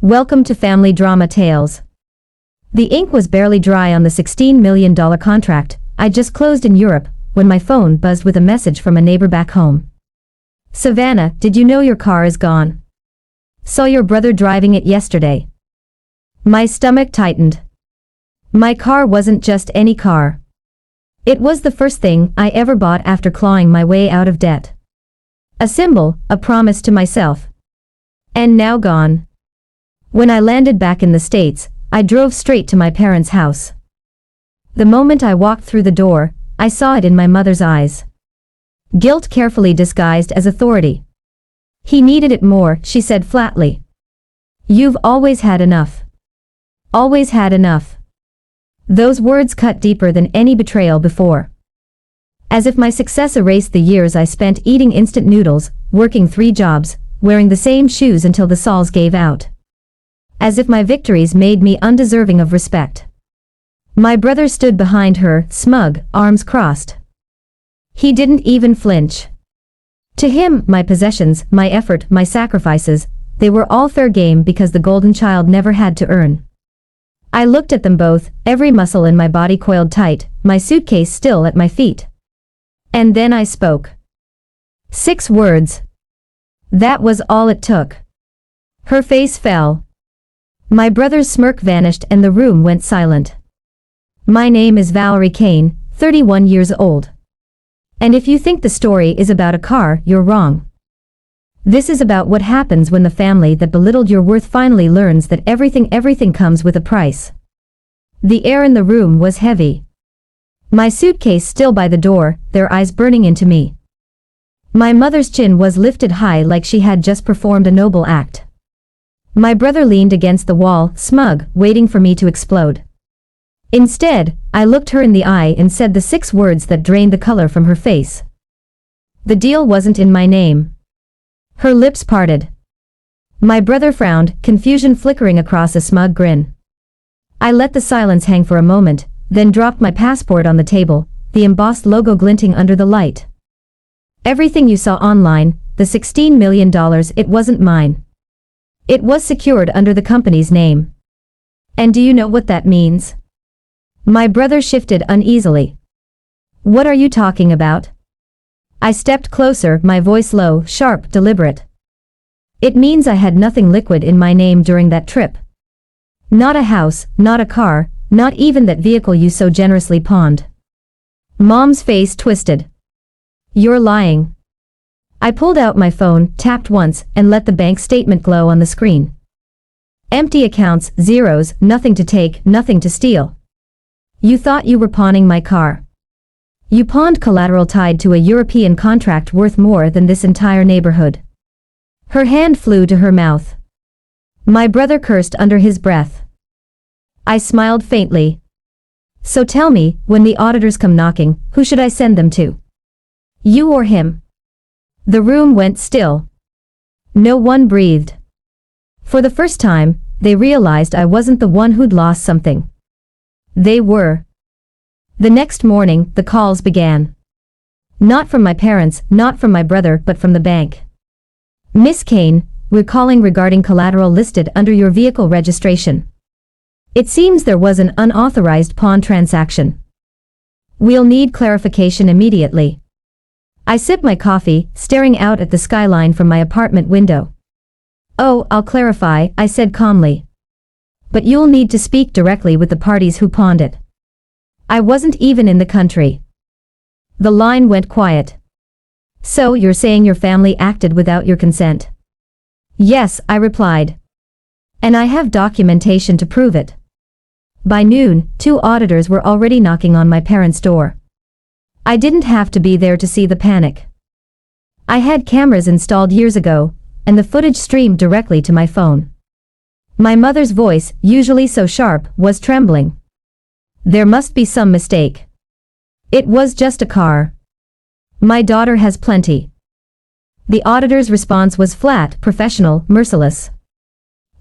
Welcome to Family Drama Tales. The ink was barely dry on the $16 million contract I just closed in Europe when my phone buzzed with a message from a neighbor back home. Savannah, did you know your car is gone? Saw your brother driving it yesterday. My stomach tightened. My car wasn't just any car. It was the first thing I ever bought after clawing my way out of debt. A symbol, a promise to myself. And now gone. When I landed back in the States, I drove straight to my parents' house. The moment I walked through the door, I saw it in my mother's eyes. Guilt carefully disguised as authority. He needed it more, she said flatly. You've always had enough. Always had enough. Those words cut deeper than any betrayal before. As if my success erased the years I spent eating instant noodles, working 3 jobs, wearing the same shoes until the soles gave out. As if my victories made me undeserving of respect. My brother stood behind her, smug, arms crossed. He didn't even flinch. To him, my possessions, my effort, my sacrifices, they were all fair game because the golden child never had to earn. I looked at them both, every muscle in my body coiled tight, my suitcase still at my feet. And then I spoke. 6 words. That was all it took. Her face fell. My brother's smirk vanished and the room went silent. My name is Valerie Kane, 31 years old. And if you think the story is about a car, you're wrong. This is about what happens when the family that belittled your worth finally learns that everything comes with a price. The air in the room was heavy. My suitcase still by the door, their eyes burning into me. My mother's chin was lifted high like she had just performed a noble act. My brother leaned against the wall, smug, waiting for me to explode. Instead, I looked her in the eye and said the 6 words that drained the color from her face. The deal wasn't in my name. Her lips parted. My brother frowned, confusion flickering across a smug grin. I let the silence hang for a moment, then dropped my passport on the table, the embossed logo glinting under the light. Everything you saw online, the $16 million, it wasn't mine. It was secured under the company's name. And do you know what that means? My brother shifted uneasily. What are you talking about? I stepped closer, my voice low, sharp, deliberate. It means I had nothing liquid in my name during that trip. Not a house, not a car, not even that vehicle you so generously pawned. Mom's face twisted. You're lying. I pulled out my phone, tapped once, and let the bank statement glow on the screen. Empty accounts, zeros, nothing to take, nothing to steal. You thought you were pawning my car. You pawned collateral tied to a European contract worth more than this entire neighborhood. Her hand flew to her mouth. My brother cursed under his breath. I smiled faintly. So tell me, when the auditors come knocking, who should I send them to? You or him? The room went still. No one breathed. For the first time, they realized I wasn't the one who'd lost something. They were. The next morning, the calls began. Not from my parents, not from my brother, but from the bank. Miss Kane, we're calling regarding collateral listed under your vehicle registration. It seems there was an unauthorized pawn transaction. We'll need clarification immediately. I sipped my coffee, staring out at the skyline from my apartment window. Oh, I'll clarify, I said calmly. But you'll need to speak directly with the parties who pawned it. I wasn't even in the country. The line went quiet. So you're saying your family acted without your consent? Yes, I replied. And I have documentation to prove it. By noon, 2 auditors were already knocking on my parents' door. I didn't have to be there to see the panic. I had cameras installed years ago, and the footage streamed directly to my phone. My mother's voice, usually so sharp, was trembling. There must be some mistake. It was just a car. My daughter has plenty. The auditor's response was flat, professional, merciless.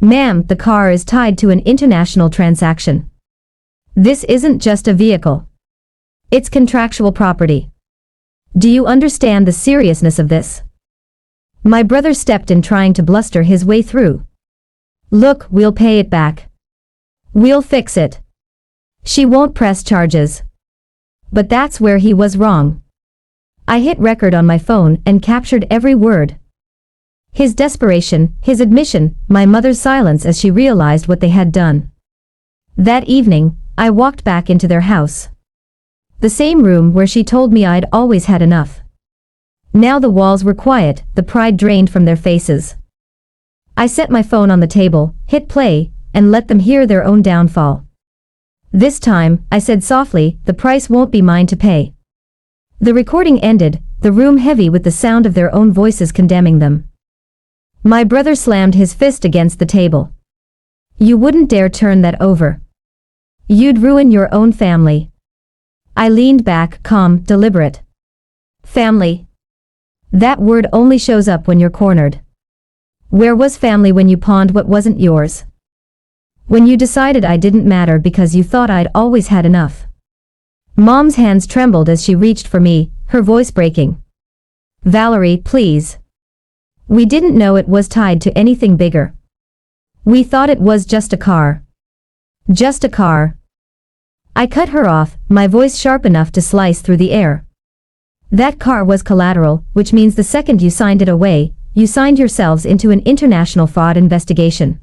Ma'am, the car is tied to an international transaction. This isn't just a vehicle. It's contractual property. Do you understand the seriousness of this? My brother stepped in trying to bluster his way through. Look, we'll pay it back. We'll fix it. She won't press charges. But that's where he was wrong. I hit record on my phone and captured every word. His desperation, his admission, my mother's silence as she realized what they had done. That evening, I walked back into their house. The same room where she told me I'd always had enough. Now the walls were quiet, the pride drained from their faces. I set my phone on the table, hit play, and let them hear their own downfall. This time, I said softly, the price won't be mine to pay. The recording ended, the room heavy with the sound of their own voices condemning them. My brother slammed his fist against the table. You wouldn't dare turn that over. You'd ruin your own family. I leaned back, calm, deliberate. Family. That word only shows up when you're cornered. Where was family when you pawned what wasn't yours? When you decided I didn't matter because you thought I'd always had enough. Mom's hands trembled as she reached for me, her voice breaking. Valerie, please. We didn't know it was tied to anything bigger. We thought it was just a car. Just a car. I cut her off, my voice sharp enough to slice through the air. That car was collateral, which means the second you signed it away, you signed yourselves into an international fraud investigation.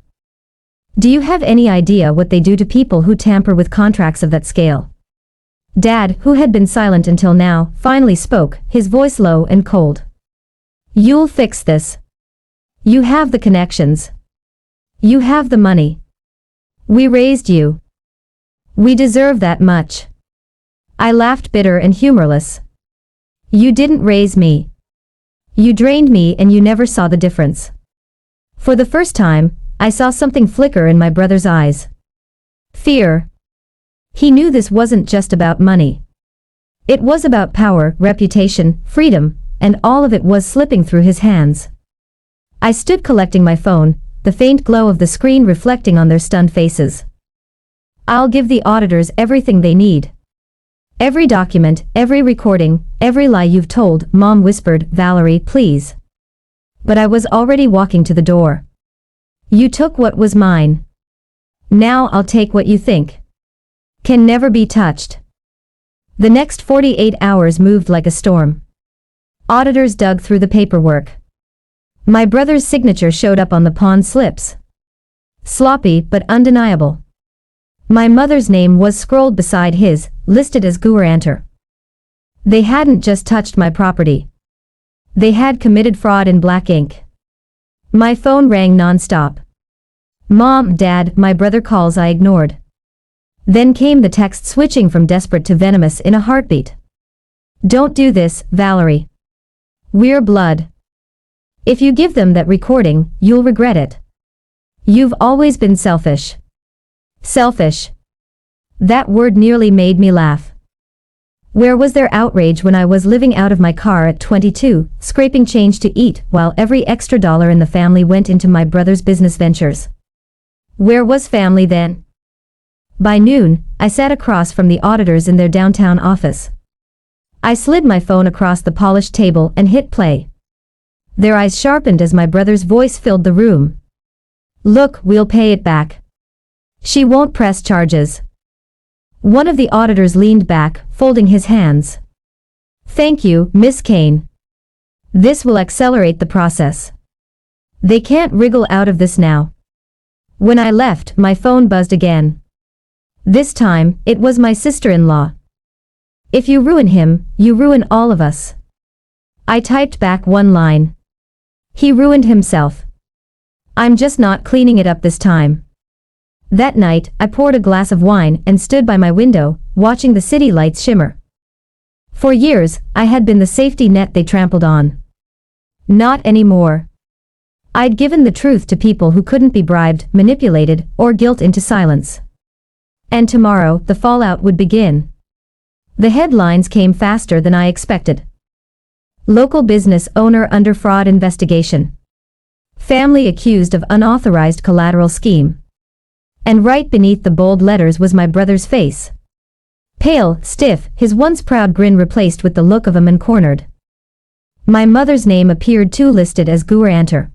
Do you have any idea what they do to people who tamper with contracts of that scale? Dad, who had been silent until now, finally spoke, his voice low and cold. You'll fix this. You have the connections. You have the money. We raised you. We deserve that much. I laughed, bitter and humorless. You didn't raise me. You drained me and you never saw the difference. For the first time, I saw something flicker in my brother's eyes. Fear. He knew this wasn't just about money. It was about power, reputation, freedom, and all of it was slipping through his hands. I stood collecting my phone, the faint glow of the screen reflecting on their stunned faces. I'll give the auditors everything they need. Every document, every recording, every lie you've told, Mom whispered, Valerie, please. But I was already walking to the door. You took what was mine. Now I'll take what you think can never be touched. The next 48 hours moved like a storm. Auditors dug through the paperwork. My brother's signature showed up on the pawn slips. Sloppy but undeniable. My mother's name was scrolled beside his, listed as guarantor. They hadn't just touched my property. They had committed fraud in black ink. My phone rang non-stop. Mom, Dad, my brother calls I ignored. Then came the text switching from desperate to venomous in a heartbeat. Don't do this, Valerie. We're blood. If you give them that recording, you'll regret it. You've always been selfish. Selfish. That word nearly made me laugh. Where was their outrage when I was living out of my car at 22, scraping change to eat, while every extra dollar in the family went into my brother's business ventures? Where was family then? By noon, I sat across from the auditors in their downtown office. I slid my phone across the polished table and hit play. Their eyes sharpened as my brother's voice filled the room. Look, we'll pay it back. She won't press charges. One of the auditors leaned back, folding his hands. Thank you, Miss Kane. This will accelerate the process. They can't wriggle out of this now. When I left, my phone buzzed again. This time, it was my sister-in-law. If you ruin him, you ruin all of us. I typed back one line. He ruined himself. I'm just not cleaning it up this time. That night, I poured a glass of wine and stood by my window, watching the city lights shimmer. For years, I had been the safety net they trampled on. Not anymore. I'd given the truth to people who couldn't be bribed, manipulated, or guilt into silence. And tomorrow, the fallout would begin. The headlines came faster than I expected. Local business owner under fraud investigation. Family accused of unauthorized collateral scheme. And right beneath the bold letters was my brother's face. Pale, stiff, his once proud grin replaced with the look of a man cornered. My mother's name appeared too listed as guarantor.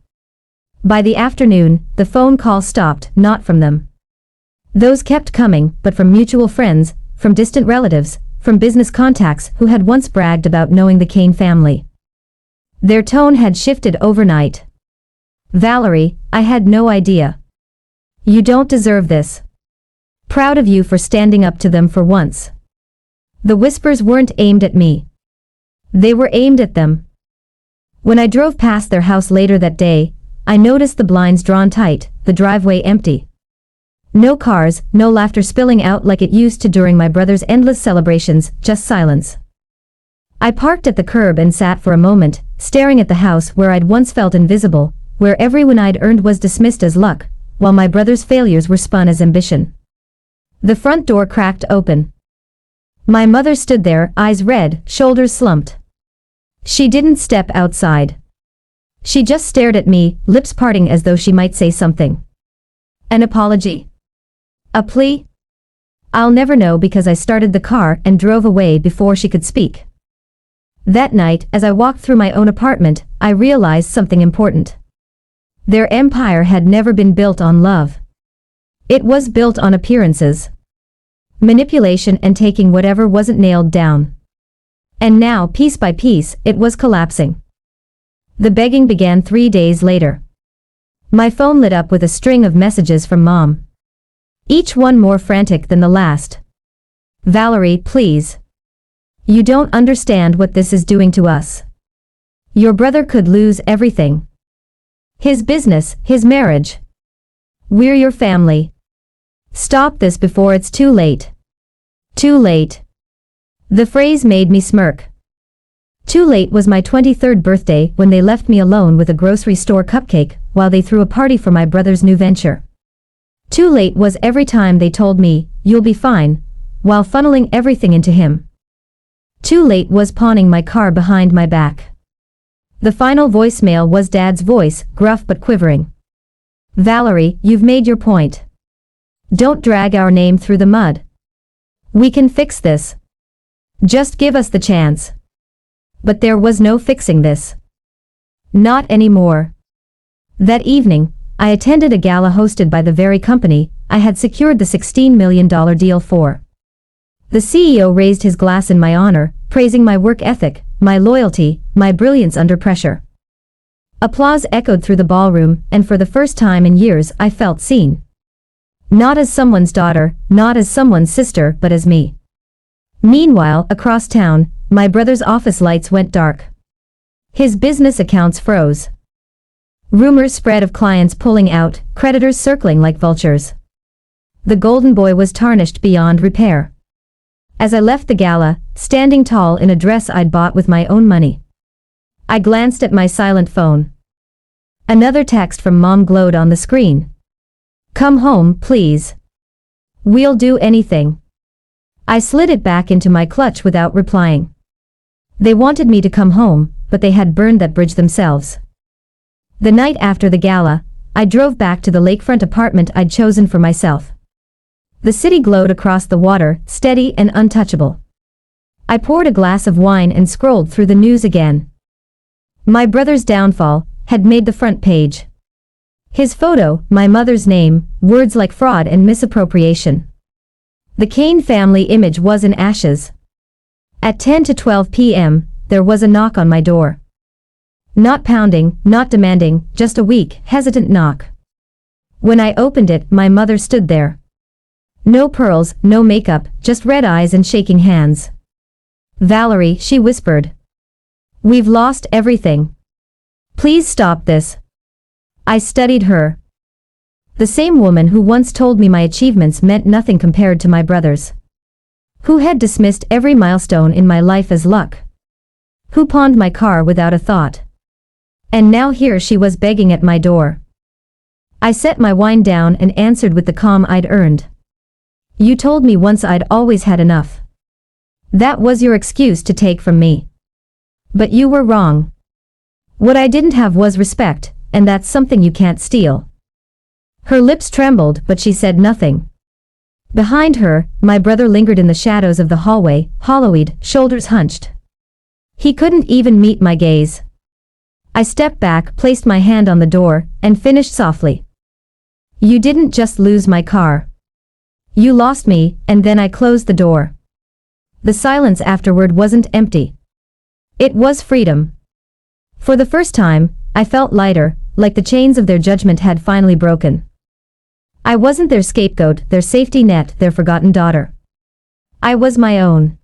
By the afternoon, the phone call stopped, not from them. Those kept coming, but from mutual friends, from distant relatives, from business contacts who had once bragged about knowing the Kane family. Their tone had shifted overnight. Valerie, I had no idea. You don't deserve this. Proud of you for standing up to them for once. The whispers weren't aimed at me. They were aimed at them. When I drove past their house later that day, I noticed the blinds drawn tight, the driveway empty. No cars, no laughter spilling out like it used to during my brother's endless celebrations, just silence. I parked at the curb and sat for a moment, staring at the house where I'd once felt invisible, where every win I'd earned was dismissed as luck, while my brother's failures were spun as ambition. The front door cracked open. My mother stood there, eyes red, shoulders slumped. She didn't step outside. She just stared at me, lips parting as though she might say something. An apology? A plea? I'll never know because I started the car and drove away before she could speak. That night, as I walked through my own apartment, I realized something important. Their empire had never been built on love. It was built on appearances. Manipulation and taking whatever wasn't nailed down. And now, piece by piece, it was collapsing. The begging began 3 days later. My phone lit up with a string of messages from Mom. Each one more frantic than the last. Valerie, please. You don't understand what this is doing to us. Your brother could lose everything. His business, his marriage. We're your family. Stop this before it's too late. Too late. The phrase made me smirk. Too late was my 23rd birthday when they left me alone with a grocery store cupcake while they threw a party for my brother's new venture. Too late was every time they told me, you'll be fine, while funneling everything into him. Too late was pawning my car behind my back. The final voicemail was Dad's voice, gruff but quivering. Valerie, you've made your point. Don't drag our name through the mud. We can fix this. Just give us the chance. But there was no fixing this. Not anymore. That evening, I attended a gala hosted by the very company I had secured the $16 million deal for. The CEO raised his glass in my honor, praising my work ethic, my loyalty, my brilliance under pressure. Applause echoed through the ballroom, and for the first time in years I felt seen. Not as someone's daughter, not as someone's sister, but as me. Meanwhile, across town, my brother's office lights went dark. His business accounts froze. Rumors spread of clients pulling out, creditors circling like vultures. The golden boy was tarnished beyond repair. As I left the gala, standing tall in a dress I'd bought with my own money, I glanced at my silent phone. Another text from Mom glowed on the screen. Come home, please. We'll do anything. I slid it back into my clutch without replying. They wanted me to come home, but they had burned that bridge themselves. The night after the gala, I drove back to the lakefront apartment I'd chosen for myself. The city glowed across the water, steady and untouchable. I poured a glass of wine and scrolled through the news again. My brother's downfall had made the front page. His photo, my mother's name, words like fraud and misappropriation. The Kane family image was in ashes. At 10 to 12 p.m., there was a knock on my door. Not pounding, not demanding, just a weak, hesitant knock. When I opened it, my mother stood there. No pearls, no makeup, just red eyes and shaking hands. Valerie, she whispered. We've lost everything. Please stop this. I studied her. The same woman who once told me my achievements meant nothing compared to my brother's. Who had dismissed every milestone in my life as luck. Who pawned my car without a thought. And now here she was begging at my door. I set my wine down and answered with the calm I'd earned. You told me once I'd always had enough. That was your excuse to take from me. But you were wrong. What I didn't have was respect, and that's something you can't steal. Her lips trembled, but she said nothing. Behind her, my brother lingered in the shadows of the hallway, hollow-eyed, shoulders hunched. He couldn't even meet my gaze. I stepped back, placed my hand on the door, and finished softly. You didn't just lose my car. You lost me, and then I closed the door. The silence afterward wasn't empty. It was freedom. For the first time, I felt lighter, like the chains of their judgment had finally broken. I wasn't their scapegoat, their safety net, their forgotten daughter. I was my own.